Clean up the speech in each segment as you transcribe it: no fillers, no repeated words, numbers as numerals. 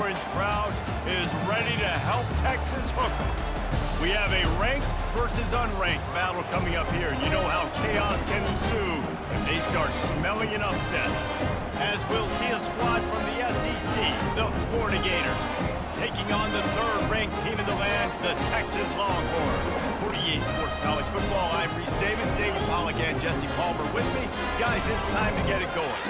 orange crowd is ready to help Texas hook 'em. We have a ranked versus unranked battle coming up here. You know how chaos can ensue if they start smelling an upset. As we'll see a squad from the SEC, the Florida Gators, taking on the third-ranked team in the land, the Texas Longhorns. For EA Sports College Football, I'm Reese Davis, David Pollock, and Jesse Palmer with me. Guys, it's time to get it going.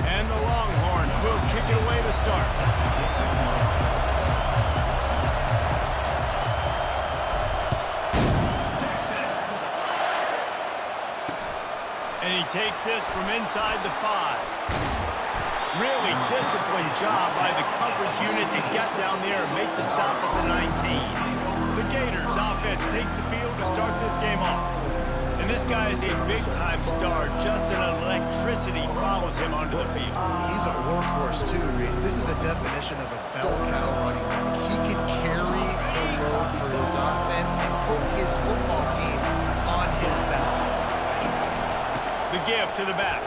And the Longhorns will kick it away to start. And he takes this from inside the 5. Really disciplined job by the coverage unit to get down there and make the stop at the 19. The Gators offense takes the field to start this game off. And this guy is a big-time star. Just an electricity follows him onto the field. He's a workhorse too, Reese. This is a definition of a bell cow running back. He can carry the load for his offense and put his football team on his back. The give to the back.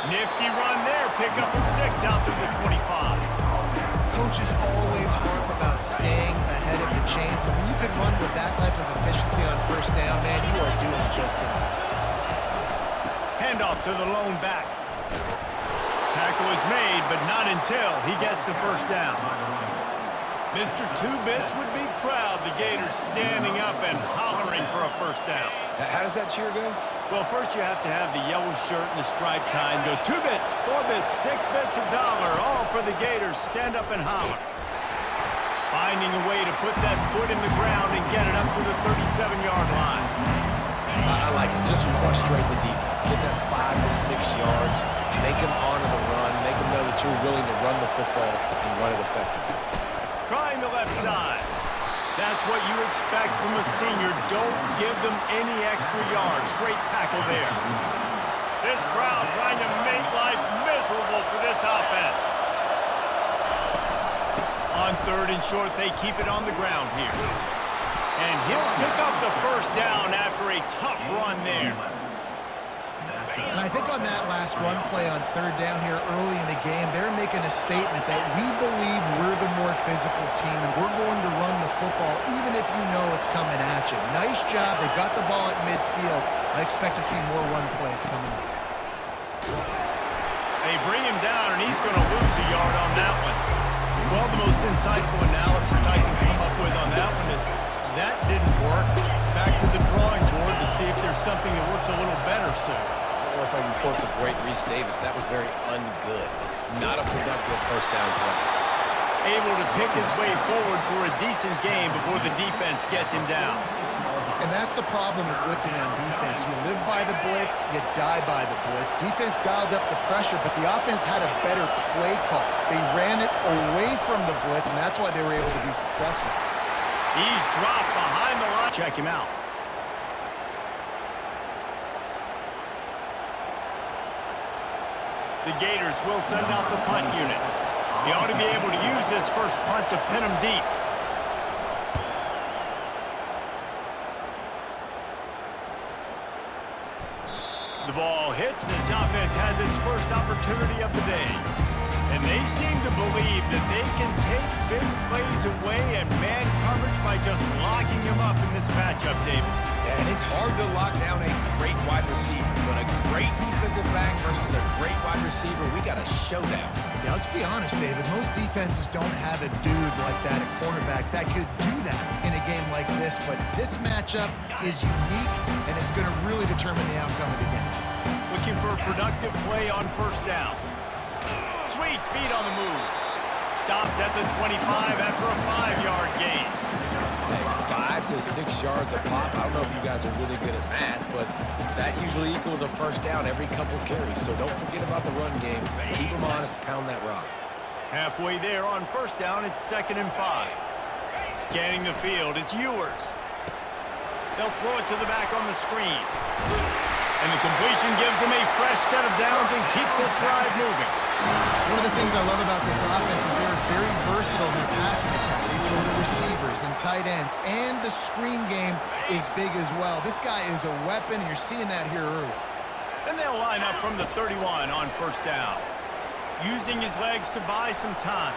Nifty run there. Pick up of 6 out to the 25. Coaches always harp about staying ahead of the chains, and when you can run with that type of efficiency on first down, man, you are doing just that. Handoff to the lone back. Tackle is made, but not until he gets the first down. Mr. Two Bits would be proud. The Gators standing up and hollering for a first down. How does that cheer go? Well, first you have to have the yellow shirt and the striped tie and go 2 bits, 4 bits, 6 bits, $1, all for the Gators. Stand up and holler. Finding a way to put that foot in the ground and get it up to the 37-yard line. I like it. Just frustrate the defense. Get that 5 to 6 yards. Make them honor the run. Make them know that you're willing to run the football and run it effectively. Trying the left side. That's what you expect from a senior. Don't give them any extra yards. Great tackle there. This crowd trying to make life miserable for this offense. On 3rd and short, they keep it on the ground here. And he'll pick up the first down after a tough run there. And I think on that last run play on 3rd down here early in the game, they're making a statement that we believe we're the more physical team and we're going to run the football even if you know it's coming at you. Nice job. They got the ball at midfield. I expect to see more run plays coming up. They bring him down, and he's going to lose a yard on that one. Well, the most insightful analysis I can come up with on that one is that didn't work. Back to the drawing board to see if there's something that works a little better soon. Or if I can quote the great Reese Davis, that was very ungood. Not a productive first down play. Able to pick his way forward for a decent game before the defense gets him down. And that's the problem with blitzing on defense. You live by the blitz, you die by the blitz. Defense dialed up the pressure, but the offense had a better play call. They ran it away from the blitz, and that's why they were able to be successful. He's dropped behind the line. Check him out. The Gators will send out the punt unit. He ought to be able to use this first punt to pin him deep. The ball hits as offense has its first opportunity of the day. And they seem to believe that they can take big plays away and man coverage by just locking him up in this matchup, David. Yeah, and it's hard to lock down a great wide receiver, but a great defensive back versus a great wide receiver, we got a showdown. Yeah, let's be honest, David. Most defenses don't have a dude like that, a cornerback, that could do that in a game like this, but this matchup is unique, and it's going to really determine the outcome of the game. Looking for a productive play on first down. Sweet feet on the move. Stopped at the 25 after a 5-yard gain. Hey, 5 to 6 yards a pop. I don't know if you guys are really good at math, but that usually equals a first down every couple carries. So don't forget about the run game. Keep them honest, pound that rock. Halfway there on first down, it's 2nd and 5. Scanning the field, it's Ewers. They'll throw it to the back on the screen. And the completion gives them a fresh set of downs and keeps this drive moving. One of the things I love about this offense is they're very versatile in their passing attack. They throw to receivers and tight ends, and the screen game is big as well. This guy is a weapon, and you're seeing that here early. And they'll line up from the 31 on first down. Using his legs to buy some time.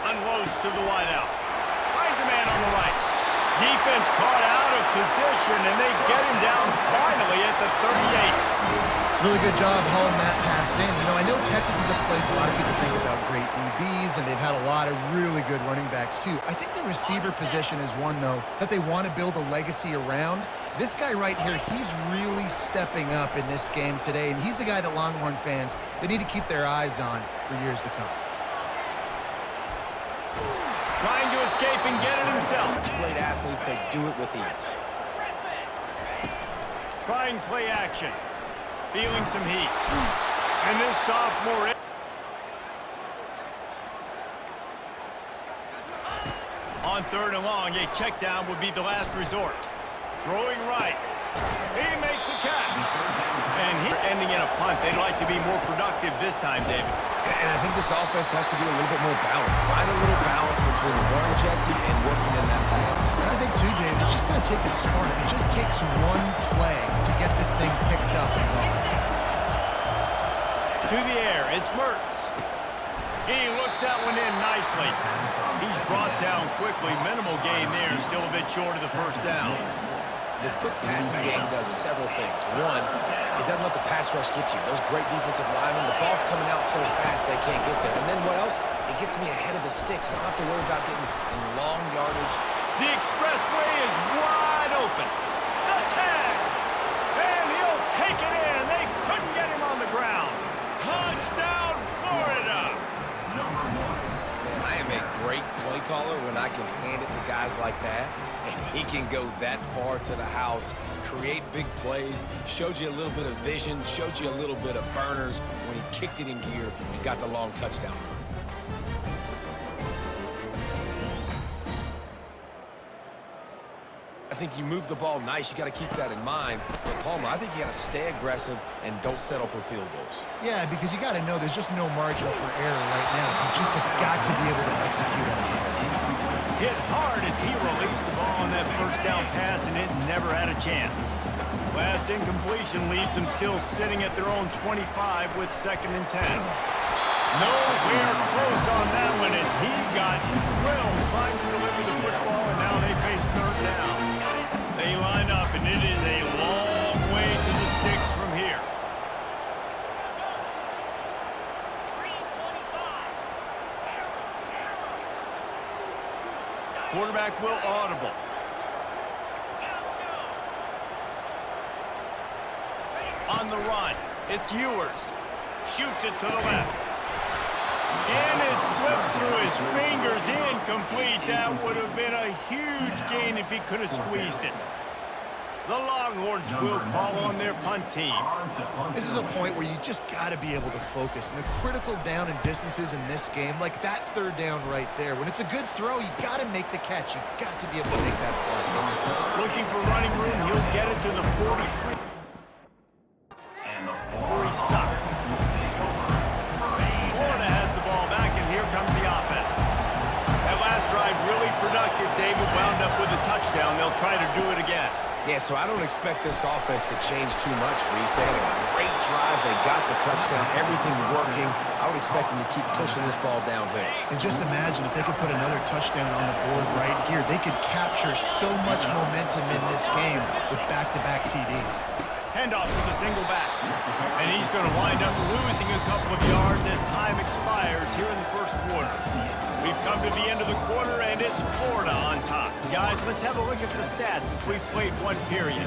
Unloads to the wideout. Finds a man on the right. Defense caught out of position, and they get him down finally at the 38. Really good job hauling that pass in. You know, I know Texas is a place a lot of people think about great DBs, and they've had a lot of really good running backs too. I think the receiver position is one, though, that they want to build a legacy around. This guy right here, he's really stepping up in this game today, and he's a guy that Longhorn fans, they need to keep their eyes on for years to come. Trying to escape and get it himself. Great athletes, they do it with ease. Trying play action. Feeling some heat. And this sophomore... On third and long, a check down would be the last resort. Throwing right. He makes the catch. And he's ending in a punt. They'd like to be more productive this time, David. And I think this offense has to be a little bit more balanced. Find a little balance between the run, Jesse, and working in that pass. And I think, too, David, it's just going to take a spark. It just takes one play to get this thing picked up and going. To the air, it's Mertz. He looks that one in nicely. He's brought down quickly. Minimal gain there, still a bit short of the first down. The quick passing game does several things. One, it doesn't let the pass rush get you. Those great defensive linemen, the ball's coming out so fast they can't get there. And then what else? It gets me ahead of the sticks. I don't have to worry about getting in long yardage. The expressway is wide open. The tag! And he'll take it in. They couldn't get him on the ground. Touchdown, Florida! Man, I am a great play caller when I can hand it to guys like that. And he can go that far to the house, create big plays, showed you a little bit of vision, showed you a little bit of burners when he kicked it in gear and got the long touchdown. I think you move the ball nice. You got to keep that in mind. But Palmer, I think you got to stay aggressive and don't settle for field goals. Yeah, because you got to know there's just no margin for error right now. You just have got to be able to execute on it. Hit hard as he released the ball on that first down pass, and it never had a chance. Last incompletion leaves them still sitting at their own 25 with 2nd and 10. Nowhere close on that one as he got drilled trying to deliver the football, and now they face third down. They line up, and it is a long way to the sticks from here. Quarterback will audible. On the run, it's Ewers. Shoots it to the left. And it slips through his fingers. Incomplete. That would have been a huge gain if he could have squeezed it. The Longhorns will call on their punt team. This is a point where you just got to be able to focus. And the critical down and distances in this game, like that third down right there, when it's a good throw, you got to make the catch. You got to be able to make that play. Looking for running room, he'll get it to the 43. Before he stops. Florida has the ball back, and here comes the offense. That last drive really productive. David wound up with a touchdown. They'll try to do it again. Yeah, so I don't expect this offense to change too much, Reese. They had a great drive. They got the touchdown, everything working. I would expect them to keep pushing this ball downhill. And just imagine if they could put another touchdown on the board right here. They could capture so much momentum in this game with back-to-back TDs. Handoff to the single back. And he's going to wind up losing a couple of yards as time expires here in the first quarter. We've come to the end of the quarter, and it's Florida on top. Guys, let's have a look at the stats as we've played one period.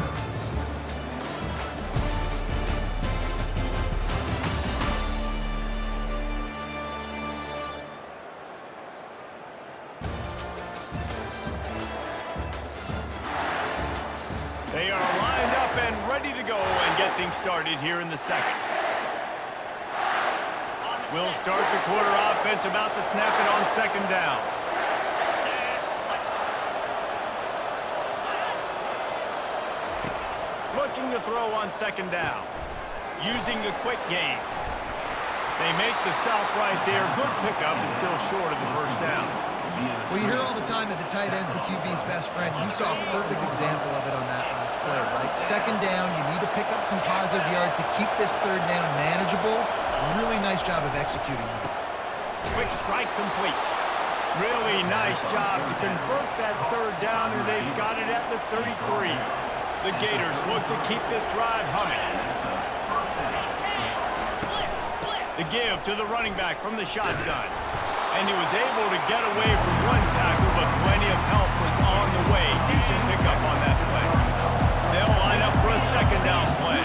They are lined up and ready to go and get things started here in the second. We'll start the quarter offense about to snap it on 2nd down. Looking to throw on 2nd down. Using the quick game. They make the stop right there. Good pickup and still short of the first down. Well, you hear all the time that the tight end's the QB's best friend. You saw a perfect example of it on that last play, right? Second down, you need to pick up some positive yards to keep this third down manageable. Really nice job of executing that. Quick strike complete. Really nice job to convert that third down, and they've got it at the 33. The Gators look to keep this drive humming. The give to the running back from the shotgun. And he was able to get away from one tackle, but plenty of help was on the way. Decent pickup on that play. They'll line up for a second down play.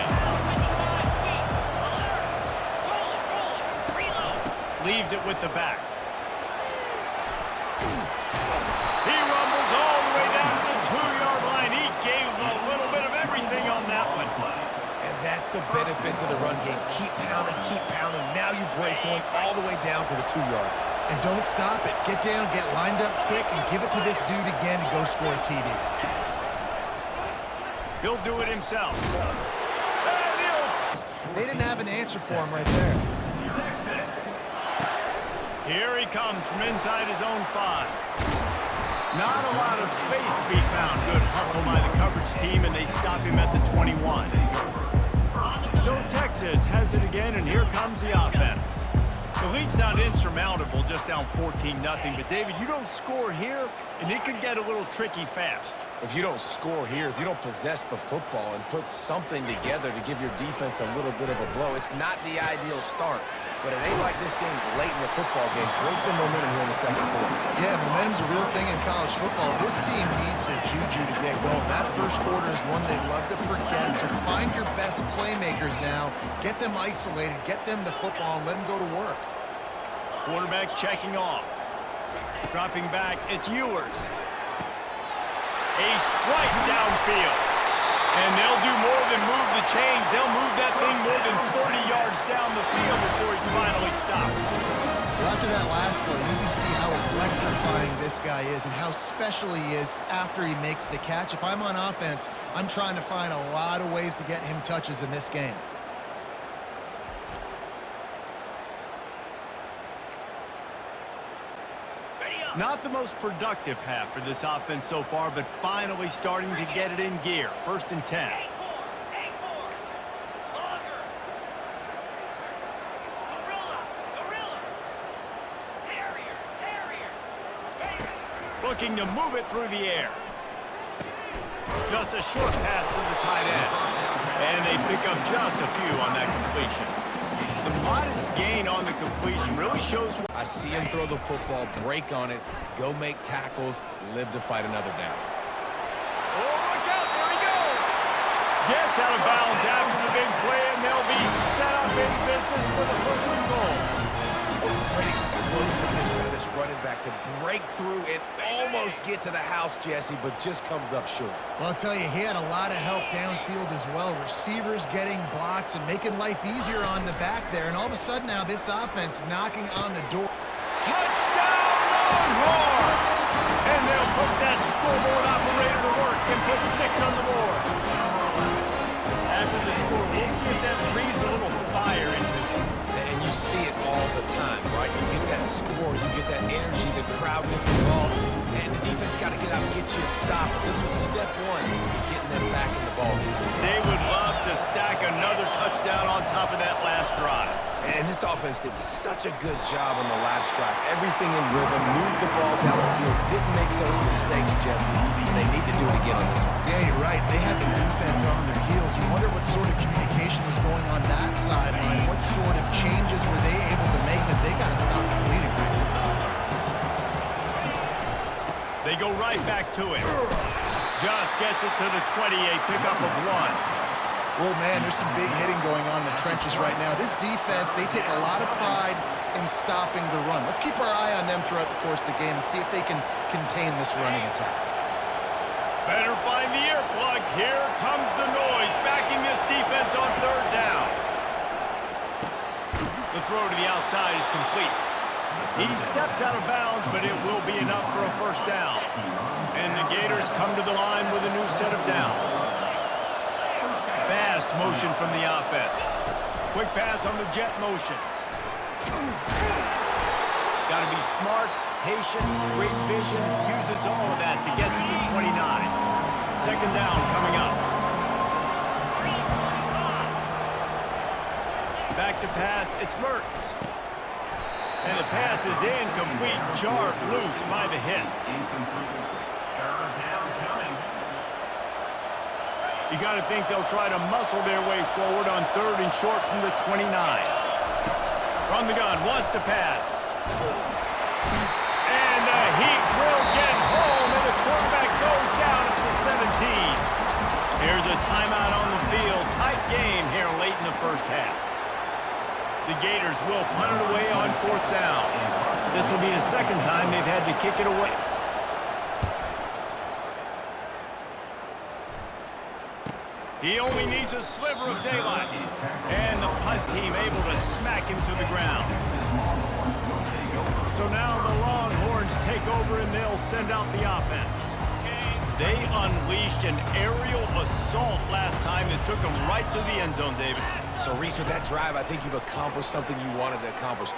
Leaves it with the back. He rumbles all the way down to the 2-yard line. He gave a little bit of everything on that one. And that's the benefit to the run game. Keep pounding, keep pounding. Now you break one all the way down to the 2-yard. And don't stop it. Get down, get lined up quick, and give it to this dude again to go score a TD. He'll do it himself. They didn't have an answer for him right there. Here he comes from inside his own 5. Not a lot of space to be found. Good hustle by the coverage team, and they stop him at the 21. So Texas has it again, and here comes the offense. The lead's not insurmountable, just down 14-0. But, David, you don't score here, and it could get a little tricky fast. If you don't score here, if you don't possess the football and put something together to give your defense a little bit of a blow, it's not the ideal start. But it ain't like this game's late in the football game. Create some momentum here in the second quarter. Yeah, momentum's a real thing in college football. This team needs the juju to get going. That first quarter is one they'd love to forget. So find your best playmakers now. Get them isolated. Get them the football and let them go to work. Quarterback checking off. Dropping back, it's Ewers. A strike downfield. And they'll do more than move the chains. They'll move that thing more than 30 yards down the field before he's finally stopped. Well, after that last play, you can see how electrifying this guy is and how special he is after he makes the catch. If I'm on offense, I'm trying to find a lot of ways to get him touches in this game. Not the most productive half for this offense so far, but finally starting to get it in gear. 1st and 10. Looking to move it through the air. Just a short pass to the tight end. And they pick up just a few on that completion. The modest gain on the completion really shows. I see him throw the football, break on it, go make tackles, live to fight another down. Oh, look out, there he goes. Gets out of bounds after the big play, and they'll be set up in business for the 1st and goal. Great explosiveness by this running back to break through and almost get to the house, Jesse, but just comes up short. Well, I'll tell you, he had a lot of help downfield as well. Receivers getting blocks and making life easier on the back there. And all of a sudden now, this offense knocking on the door. Touchdown, Longhorn! And they'll put that scoreboard operator to work and put 6 on the board. After the score, we'll see if that breathes a little fire into it. And you see it all the time, right? You get that score, you get that energy, the crowd gets involved, and the defense got to get out and get you a stop. This was step 1 to getting them back in the ballgame. They would love to stack another touchdown on top of that last drive. And this offense did such a good job on the last drive. Everything in rhythm, moved the ball down the field, didn't make those mistakes, Jesse. And they need to do it again on this one. Yeah, you're right. They had the defense on their heels. You wonder what sort of communication was going on that sideline. What sort of changes were they able to make as they got to stop the bleeding right now. They go right back to it. Just gets it to the 28, pickup of 1. Well, man, there's some big hitting going on in the trenches right now. This defense, they take a lot of pride in stopping the run. Let's keep our eye on them throughout the course of the game and see if they can contain this running attack. Better find the earplugs. Here comes the noise, backing this defense on 3rd down. The throw to the outside is complete. He steps out of bounds, but it will be enough for a 1st down. And the Gators come to the line with a new set of downs. Fast motion from the offense. Quick pass on the jet motion. Got to be smart, patient, great vision, uses all of that to get to the 29. Second down coming up. Back to pass, it's Mertz. And the pass is incomplete, jarred loose by the hit. You got to think they'll try to muscle their way forward on 3rd and short from the 29. From the gun, wants to pass. And the Heat will get home, and the quarterback goes down at the 17. Here's a timeout on the field. Tight game here late in the first half. The Gators will punt it away on 4th down. This will be the second time they've had to kick it away. He only needs a sliver of daylight. And the punt team able to smack him to the ground. So now the Longhorns take over and they'll send out the offense. They unleashed an aerial assault last time that took them right to the end zone, David. So, Reese, with that drive, I think you've accomplished something you wanted to accomplish.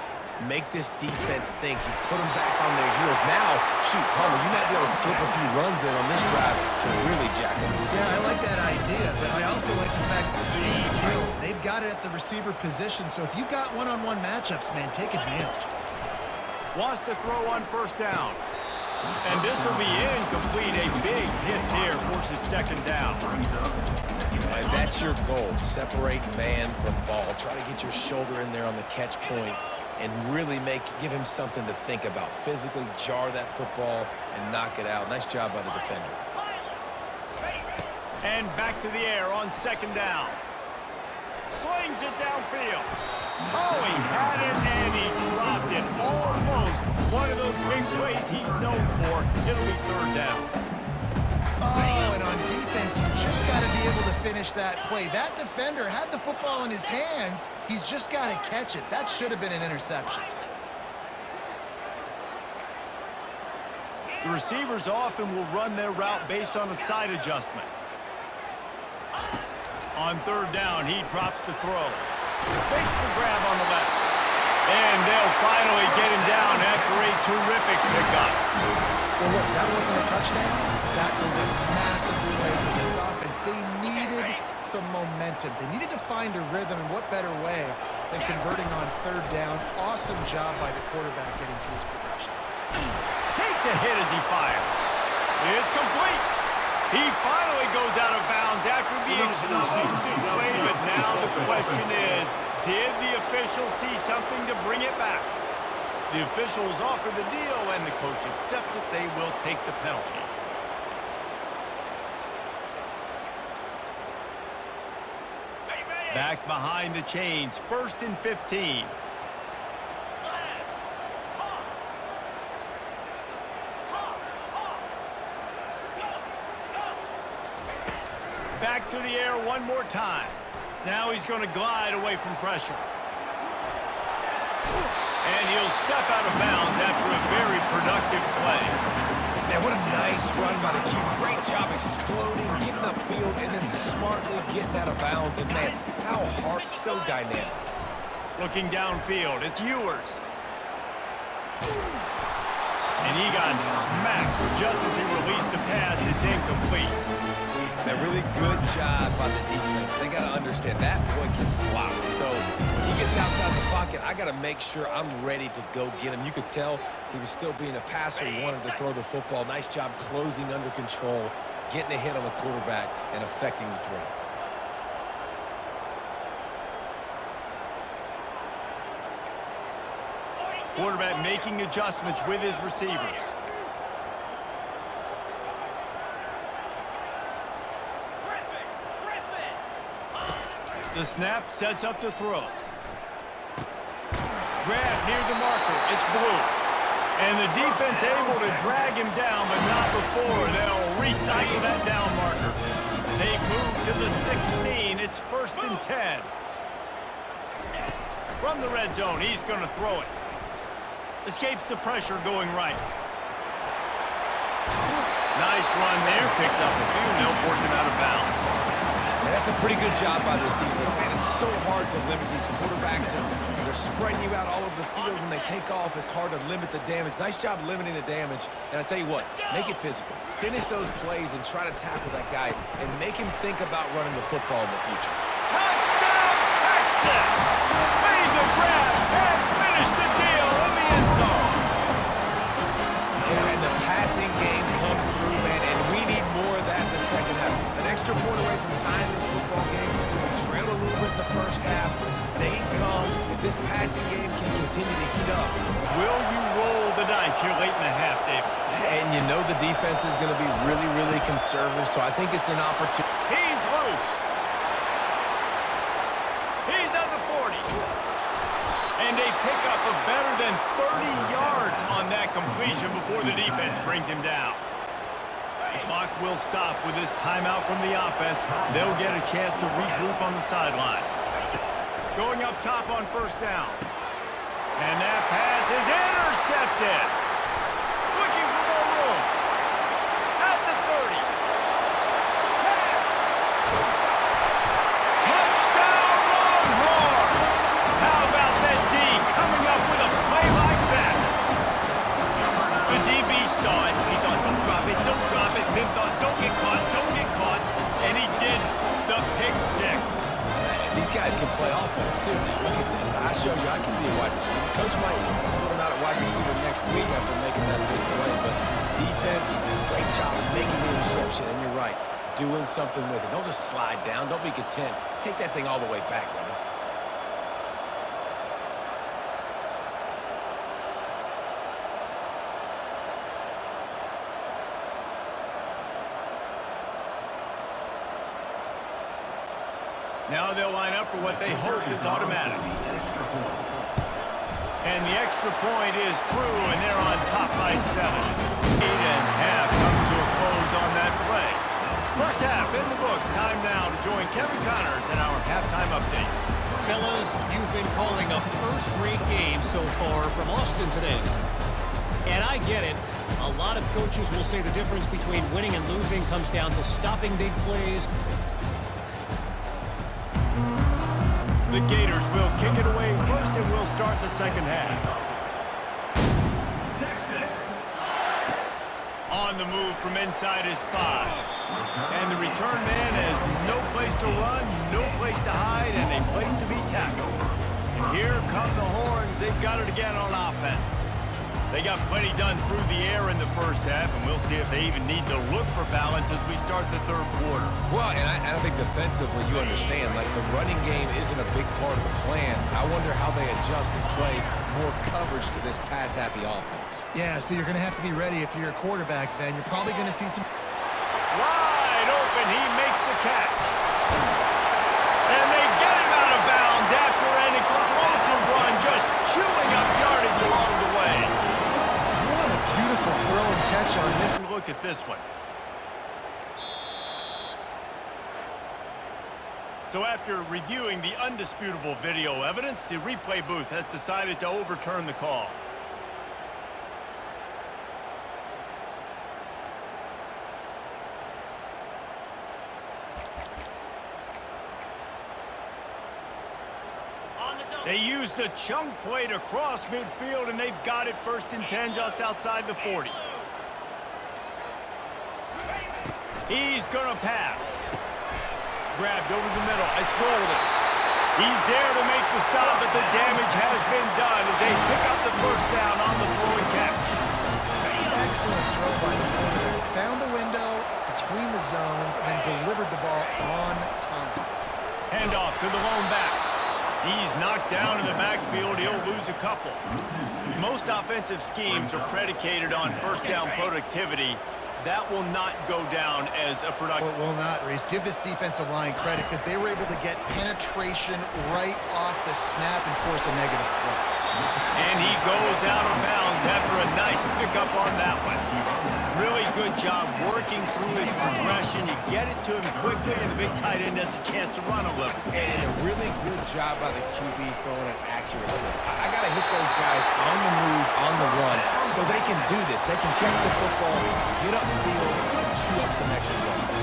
Make this defense think. You put them back on their heels. Now, shoot, Palmer, you might be able to slip a few runs in on this drive to really jack them. Yeah, I like that idea, but I also like the fact that speed kills. They've got it at the receiver position, so if you've got one-on-one matchups, man, take advantage. Wants to throw on 1st down. And this will be incomplete. A big hit there forces 2nd down. And that's your goal. Separate man from ball. Try to get your shoulder in there on the catch point and really give him something to think about. Physically jar that football and knock it out. Nice job by the defender. And back to the air on 2nd down. Slings it downfield. Oh, he had it and he dropped it. Almost one of those big plays he's known for. It'll be 3rd down. Oh, and on defense, you just got to be able to finish that play. That defender had the football in his hands. He's just got to catch it. That should have been an interception. The receivers often will run their route based on a side adjustment. On 3rd down, he drops to throw. Makes the grab on the left. And they'll finally get him down after a terrific pickup. Well, look, that wasn't a touchdown. That was a massive play for this offense. They needed some momentum. They needed to find a rhythm, and what better way than converting on 3rd down. Awesome job by the quarterback getting through his progression. Takes a hit as he fires. It's complete. He finally goes out of bounds after the explosive play, but now the question is, did the official see something to bring it back? The officials offer the deal, and the coach accepts it. They will take the penalty. Back behind the chains, 1st and 15. Back to the air one more time. Now he's going to glide away from pressure. And he'll step out of bounds after a very productive play. Man, what a nice run by the Q. Great job exploding, getting upfield, and then smartly getting out of bounds. And, man, how hard, so dynamic. Looking downfield, it's Ewers. And he got smacked just as he released the pass. It's incomplete. A really good job by the defense. They got to understand that boy can flop. So when he gets outside the pocket, I got to make sure I'm ready to go get him. You could tell he was still being a passer. He wanted to throw the football. Nice job closing under control, getting a hit on the quarterback, and affecting the throw. Quarterback making adjustments with his receivers. The snap sets up the throw. Grab near the marker. It's Blue. And the defense able to drag him down, but not before. They'll recycle that down marker. They move to the 16. It's 1st and 10. From the red zone, he's going to throw it. Escapes the pressure going right. Nice run there. Picks up a few, and they'll force him out of bounds. Man, that's That's a pretty good job by this defense. Man, it's so hard to limit these quarterbacks, and they're spreading you out all over the field. When they take off, it's hard to limit the damage. Nice job limiting the damage. And I tell you what, make it physical. Finish those plays and try to tackle that guy and make him think about running the football in the future. Touchdown, Texas! Made the grab and finished the deal in the end zone. And the passing game comes through, man, and we need more of that in the second half. An extra point away from tying this football game. We trailed a little bit in the first half, stayed calm. If this passing game can continue to heat up. Will you roll the dice here late in the half, Dave? And you know the defense is going to be really, really conservative, so I think it's an opportunity. He's loose. He's at the 40. And they pick up a better than 30 yards on that completion before the defense brings him down. The clock will stop with this timeout from the offense. They'll get a chance to regroup on the sideline. Going up top on first down. And that pass is intercepted. Looking for more room. At the 30. 10. Touchdown, Longhorns! How about that D coming up with a play like that? The DB saw it. He thought, don't drop it, then thought, don't get caught, and he did the pick six. These guys can play offense, too. Now, look at this. I showed you I can be a wide receiver. Coach might split him out at wide receiver next week after making that big play, but defense, great job making the interception, and you're right, doing something with it. Don't just slide down. Don't be content. Take that thing all the way back, brother. Now they'll line up for what they hope is automatic. And the extra point is true, and they're on top by 7. 8.5 comes to a close on that play. First half in the books. Time now to join Kevin Connors in our halftime update. Fellas, you've been calling a first-rate game so far from Austin today. And I get it. A lot of coaches will say the difference between winning and losing comes down to stopping big plays. The Gators will kick it away first, and we'll start the second half. Texas. On the move from inside his 5. And the return man has no place to run, no place to hide, and a place to be tackled. And here come the Horns. They've got it again on offense. They got plenty done through the air in the first half, and we'll see if they even need to look for balance as we start the third quarter. Well, and I think defensively you understand, like the running game isn't a big part of the plan. I wonder how they adjust and play more coverage to this pass-happy offense. Yeah, so you're going to have to be ready if you're a quarterback then. You're probably going to see some... Wide open, he makes the catch. And they get him out of bounds after an explosive run, just chewing up yardage along the way. What a beautiful throw and catch on this. Look at this one. So after reviewing the undisputable video evidence, the replay booth has decided to overturn the call. They used a chunk play to cross midfield, and they've got it first and 10 just outside the 40. He's going to pass. Grabbed over the middle. It's Golden. He's there to make the stop, but the damage has been done as they pick up the first down on the throw and catch. Excellent throw by the quarterback. Found the window between the zones and then delivered the ball on time. Handoff to the lone back. He's knocked down in the backfield. He'll lose a couple. Most offensive schemes are predicated on first down productivity. That will not go down as a productive. Well, it will not, Reese. Give this defensive line credit because they were able to get penetration right off the snap and force a negative play. And he goes out of bounds after a nice pickup on that one. Really good job working through his progression. You get it to him quickly, and the big tight end has a chance to run a little. And a really good job by the QB throwing it accurately. I got to hit those guys on the move, on the run, so they can do this. They can catch the football, get upfield, and chew up some extra yards.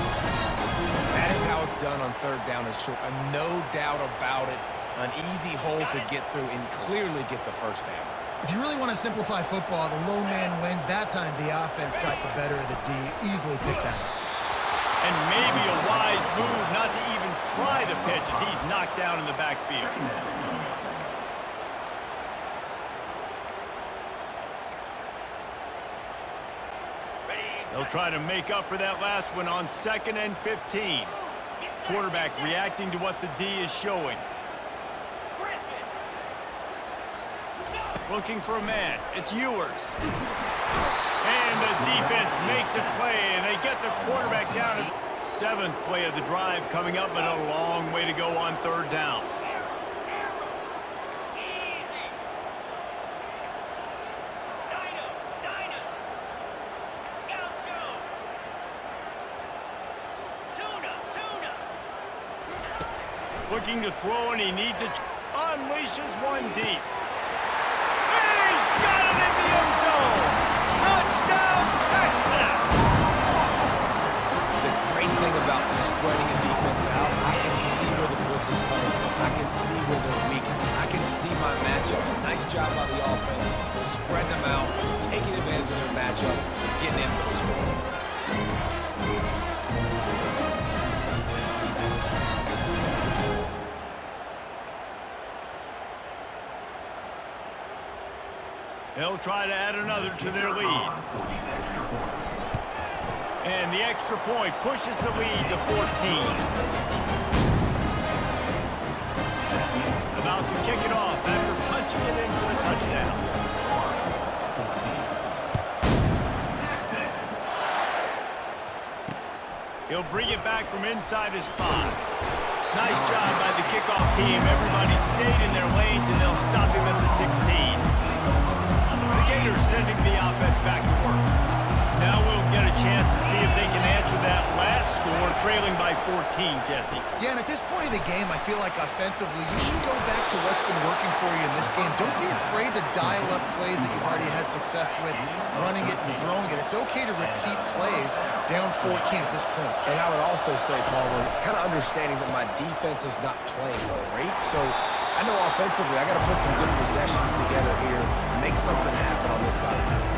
That is how it's gets done on third down and short. No doubt about it. An easy hole to get through and clearly get the first down. If you really want to simplify football, the lone man wins. That time, the offense got the better of the D. Easily picked that up. And maybe a wise move not to even try the pitch as he's knocked down in the backfield. They'll try to make up for that last one on 2nd and 15. Quarterback reacting to what the D is showing. Looking for a man. It's Ewers. And the defense makes a play, and they get the quarterback down. 7th play of the drive coming up, but a long way to go on third down. Looking to throw, and he needs it. Unleashes one deep. He's got it in the end zone. Touchdown, Texas! The great thing about spreading a defense out, I can see where the blitz is coming from. I can see where they're weak. I can see my matchups. Nice job by the offense. Spreading them out, taking advantage of their matchup, and getting in for the score. They'll try to add another to their lead. And the extra point pushes the lead to 14. About to kick it off after punching it in for a touchdown. He'll bring it back from inside his 5. Nice job by the kickoff team. Everybody stayed in their lanes, and they'll stop him at the 16. The Gators sending the offense back to work. Now we'll get a chance to see if they can answer that last score, trailing by 14, Jesse. Yeah, and at this point in the game, I feel like offensively, you should go back to what's been working for you in this game. Don't be afraid to dial up plays that you've already had success with, running it and throwing it. It's okay to repeat plays down 14 at this point. And I would also say, Palmer, kind of understanding that my defense is not playing great, so I know offensively I got to put some good possessions together here, make something happen on this side of the field.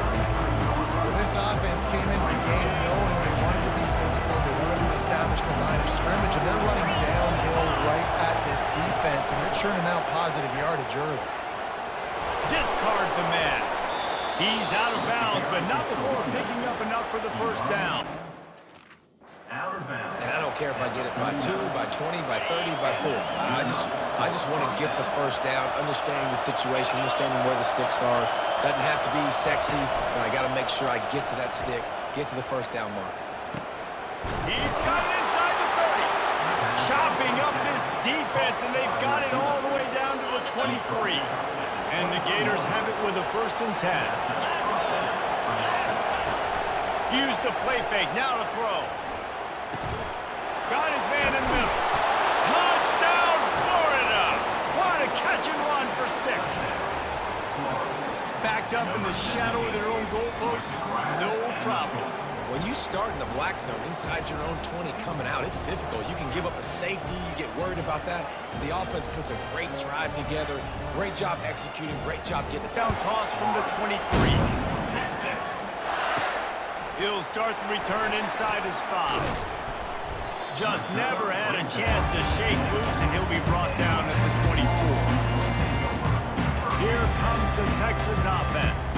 This offense came into the game knowing they wanted to be physical, they wanted to establish the line of scrimmage, and they're running downhill right at this defense, and they're churning out positive yardage early. Discards a man. He's out of bounds, but not before picking up enough for the first down. And I don't care if I get it by 2, by 20, by 30, by 40. I just want to get the first down, understanding the situation, understanding where the sticks are. Doesn't have to be sexy, but I got to make sure I get to that stick, get to the first down mark. He's got it inside the 30. Chopping up this defense, and they've got it all the way down to the 23. And the Gators have it with a 1st and 10. Use the play fake, now to throw. Got his man in the middle. Touchdown, Florida! What a catch and run for 6. Backed up in the shadow of their own goalpost, no problem. When you start in the black zone inside your own 20 coming out, it's difficult. You can give up a safety, you get worried about that. The offense puts a great drive together. Great job executing, great job getting it down. Toss from the 23. He'll start the return inside his 5. Just never had a chance to shake loose, and he'll be brought down at the 24. Here comes the Texas offense.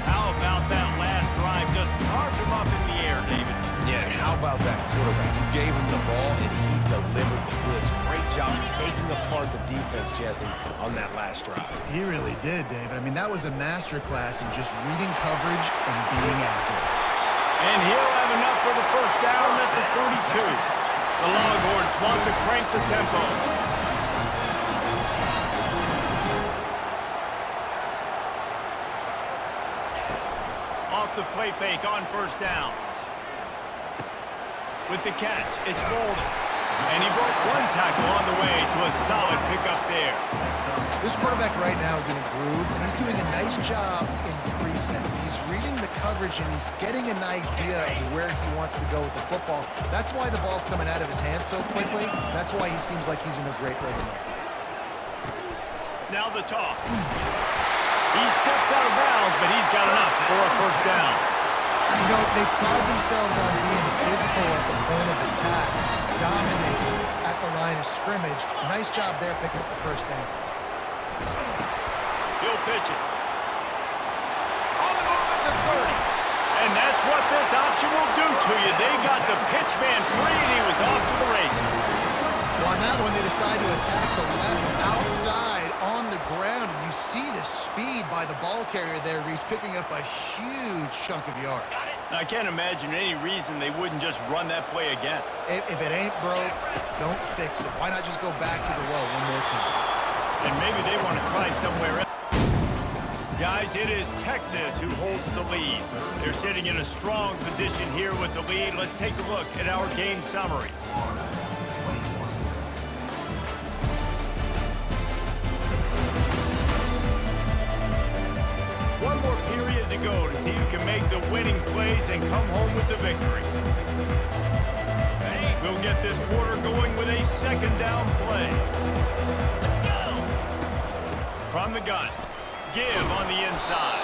How about that last drive? Just carved him up in the air, David. Yeah, and how about that quarterback? You gave him the ball, and he delivered the goods. Great job taking apart the defense, Jesse, on that last drive. He really did, David. I mean, that was a masterclass in just reading coverage and being accurate. And he'll have enough for the first down at the 42. The Longhorns want to crank the tempo. Off the play fake on 1st down. With the catch, it's Bolden. And he broke one tackle on the way to a solid pickup there. This quarterback right now is in a groove, and he's doing a nice job in pre-snap. He's reading the coverage, and he's getting an idea of where he wants to go with the football. That's why the ball's coming out of his hands so quickly. That's why he seems like he's in a great rhythm. Now the toss. He steps out of bounds, but he's got enough for a first down. You know, they pride themselves on being physical at the point of attack, dominating at the line of scrimmage. Nice job there picking up the first down. He'll pitch it. On the move at the 30. And that's what this option will do to you. They got the pitch man free, and he was off to the races. Well, on that one, they decide to attack the left outside on the ground. And you see the speed by the ball carrier there. He's picking up a huge chunk of yards. I can't imagine any reason they wouldn't just run that play again. If it ain't broke, don't fix it. Why not just go back to the well one more time? And maybe they want to try somewhere else. Guys, it is Texas who holds the lead. They're sitting in a strong position here with the lead. Let's take a look at our game summary. One more period to go to see who can make the winning plays and come home with the victory. We'll get this quarter going with a second down play. Let's go! From the gun. Give on the inside.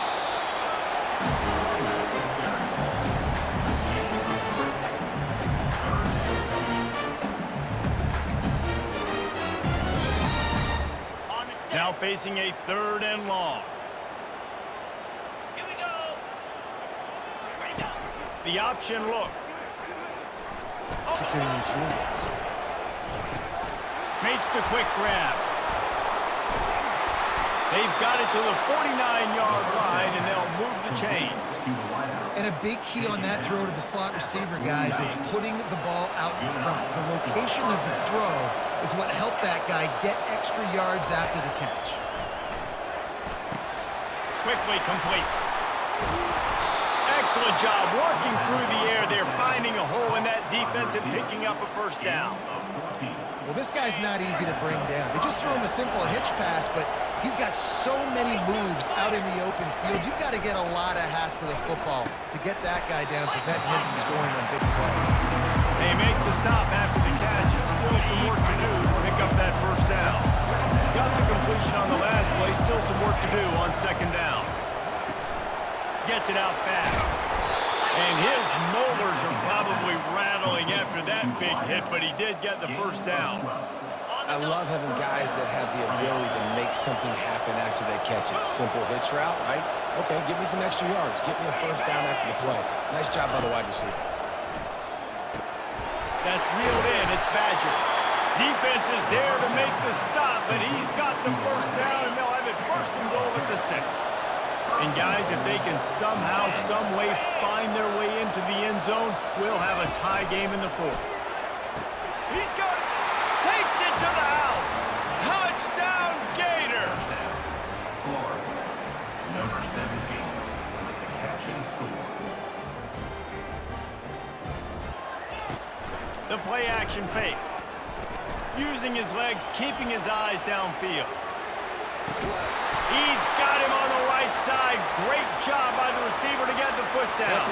Now facing a 3rd and long. Here we go. Ready to go. The option look. Executing these field goals. Makes the quick grab. They've got it to the 49-yard line, and they'll move the chains. And a big key on that throw to the slot receiver, guys, is putting the ball out in front. The location of the throw is what helped that guy get extra yards after the catch. Quickly complete. Excellent job working through the air there, finding a hole in that defense and picking up a first down. Well, this guy's not easy to bring down. They just throw him a simple hitch pass, but he's got so many moves out in the open field. You've got to get a lot of hats to the football to get that guy down, prevent him from scoring on big plays. They make the stop after the catch, and still some work to do to pick up that first down. Got the completion on the last play, still some work to do on second down. Gets it out fast. And his molars are probably rattling after that big hit, but he did get the first down. I love having guys that have the ability to make something happen after they catch it. Simple hitch route, right? Okay, give me some extra yards. Get me a first down after the play. Nice job by the wide receiver. That's reeled in. It's Badger. Defense is there to make the stop, but he's got the first down, and they'll have it first and goal at the 6. And guys, if they can somehow, some way find their way into the end zone, we'll have a tie game in the 4th. He's got it. Takes it to the house. Touchdown, Gator. Number 17 with the catch and score. The play action fake. Using his legs, keeping his eyes downfield. He's got him on the right side. Great job by the receiver to get the foot down.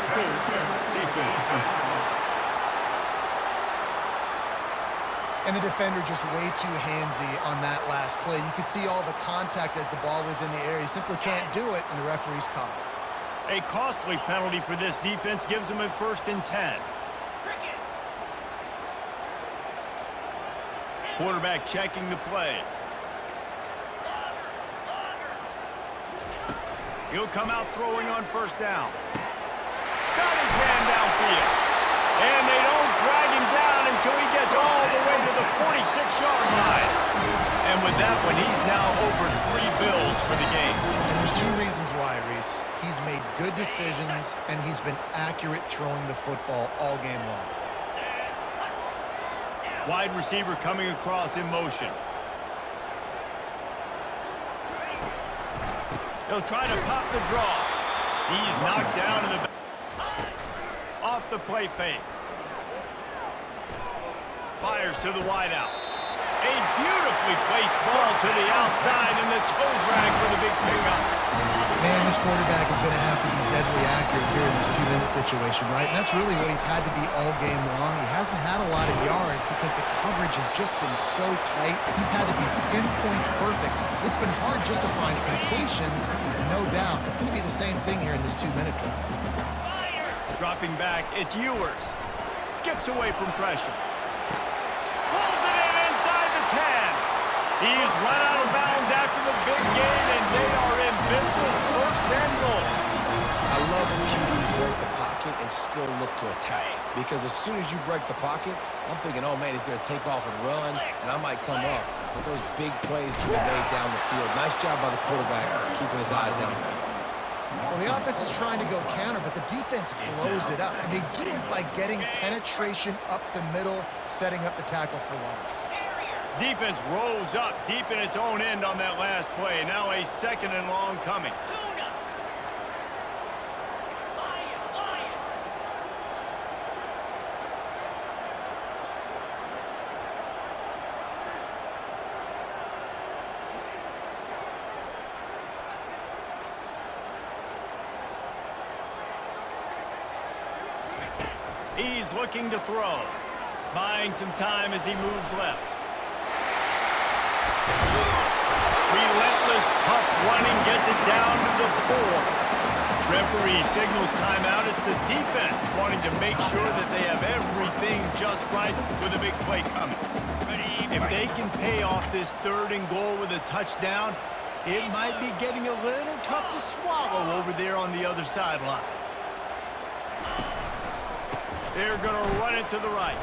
And the defender just way too handsy on that last play. You could see all the contact as the ball was in the air. He simply can't do it, and the referee's caught it. A costly penalty for this defense gives them a 1st and 10. Quarterback checking the play. He'll come out throwing on first down. Got his man downfield. And they don't drag him down until he gets all the way to the 46-yard line. And with that one, he's now over 3 bills for the game. And there's 2 reasons why, Reese. He's made good decisions, and he's been accurate throwing the football all game long. Wide receiver coming across in motion. He'll try to pop the draw. He's knocked down in the back. Off the play fake. Fires to the wideout. A beautifully placed ball to the outside, and the toe drag for the big pickup. Man, this quarterback is going to have to be deadly accurate here in this 2-minute situation, right? And that's really what he's had to be all game long. He hasn't had a lot of yards because the coverage has just been so tight. He's had to be pinpoint perfect. It's been hard just to find completions, no doubt. It's going to be the same thing here in this 2-minute drill. Dropping back, it's Ewers. Skips away from pressure. Pulls it in inside the 10. He's run out of bounds after the big gain, and they are in business, first and goal. I love when QBs break the pocket and still look to attack. Because as soon as you break the pocket, I'm thinking, oh, man, he's going to take off and run, and I might come up. But those big plays to be made down the field. Nice job by the quarterback keeping his eyes down the field. Well, the offense is trying to go counter, but the defense blows it up. And they do it by getting penetration up the middle, setting up the tackle for loss. Defense rolls up deep in its own end on that last play. Now a 2nd and long coming. He's looking to throw. Buying some time as he moves left. Relentless, tough running gets it down to the 4. Referee signals timeout. It's the defense wanting to make sure that they have everything just right with a big play coming. If they can pay off this 3rd and goal with a touchdown, it might be getting a little tough to swallow over there on the other sideline. They're going to run it to the right.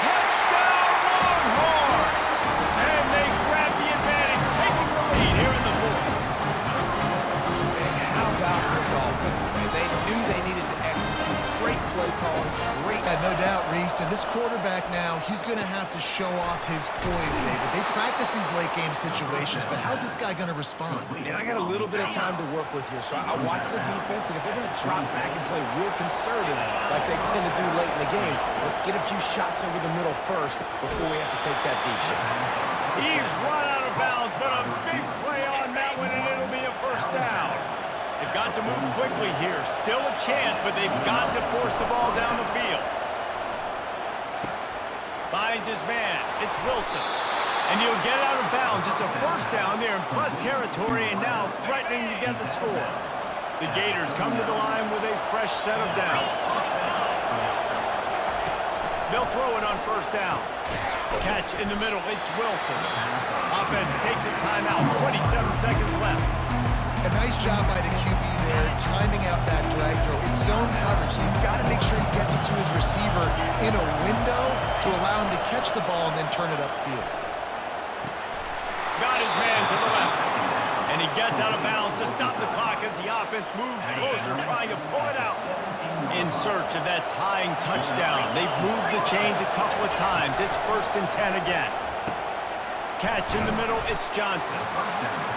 Touchdown, Longhorns! And they grab the advantage, taking the lead here in the 4th. And how about this offense, man? They knew they needed to execute. Great play calling, great. Yeah, no doubt, Reese. And this quarterback now, he's going to have to show off his poise, David. They practice these late-game situations, but how's this guy going to respond? And I got a little bit of time to work with here, so I watch the defense, and if they're going to drop back and play real conservative like they tend to do late in the game, let's get a few shots over the middle first before we have to take that deep shot. He's run out of bounds, but a big play on that one, and it'll be a 1st down. They've got to move quickly here. Still a chance, but they've got to force the ball down the field. Finds his man. It's Wilson. And he'll get out of bounds. It's a 1st down there in plus territory, and now threatening to get the score. The Gators come to the line with a fresh set of downs. They'll throw it on 1st down. Catch in the middle. It's Wilson. Offense takes a timeout. 27 seconds left. A nice job by the QB there, timing out that drag throw. It's zone coverage, so he's got to make sure he gets it to his receiver in a window to allow him to catch the ball and then turn it upfield. Got his man to the left. And he gets out of bounds to stop the clock as the offense moves closer, trying to pull it out. In search of that tying touchdown. They've moved the chains a couple of times. It's 1st and 10 again. Catch in the middle, it's Johnson.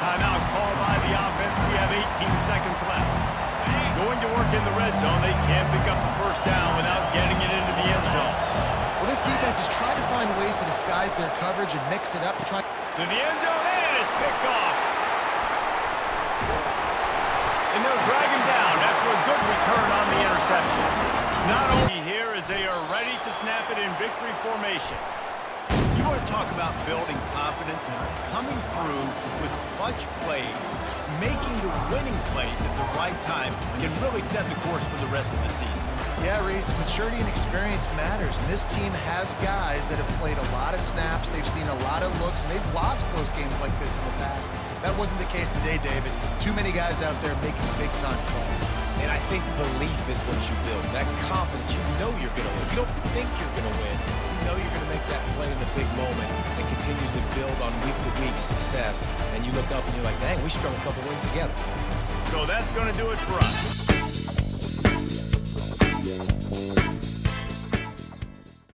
Timeout called by the offense. We have 18 seconds left. Going to work in the red zone. They can't pick up the 1st down without getting it into the end zone. Well, this defense is trying to find ways to disguise their coverage and mix it up to try To the end zone, and it's picked off. And they'll drag him down after a good return on the interception. Not only here as they are ready to snap it in victory formation. You want to talk about building confidence, coming through with clutch plays, making the winning plays at the right time can really set the course for the rest of the season. Yeah, Reese, maturity and experience matters. And this team has guys that have played a lot of snaps. They've seen a lot of looks, and they've lost close games like this in the past. That wasn't the case today, David. Too many guys out there making big-time plays. And I think belief is what you build. That confidence, you know you're going to win. You don't think you're going to win. You know you're going to make that play in the big moment and continue to build on week-to-week success. And you look up and you're like, dang, we strung a couple wins together. So that's going to do it for us.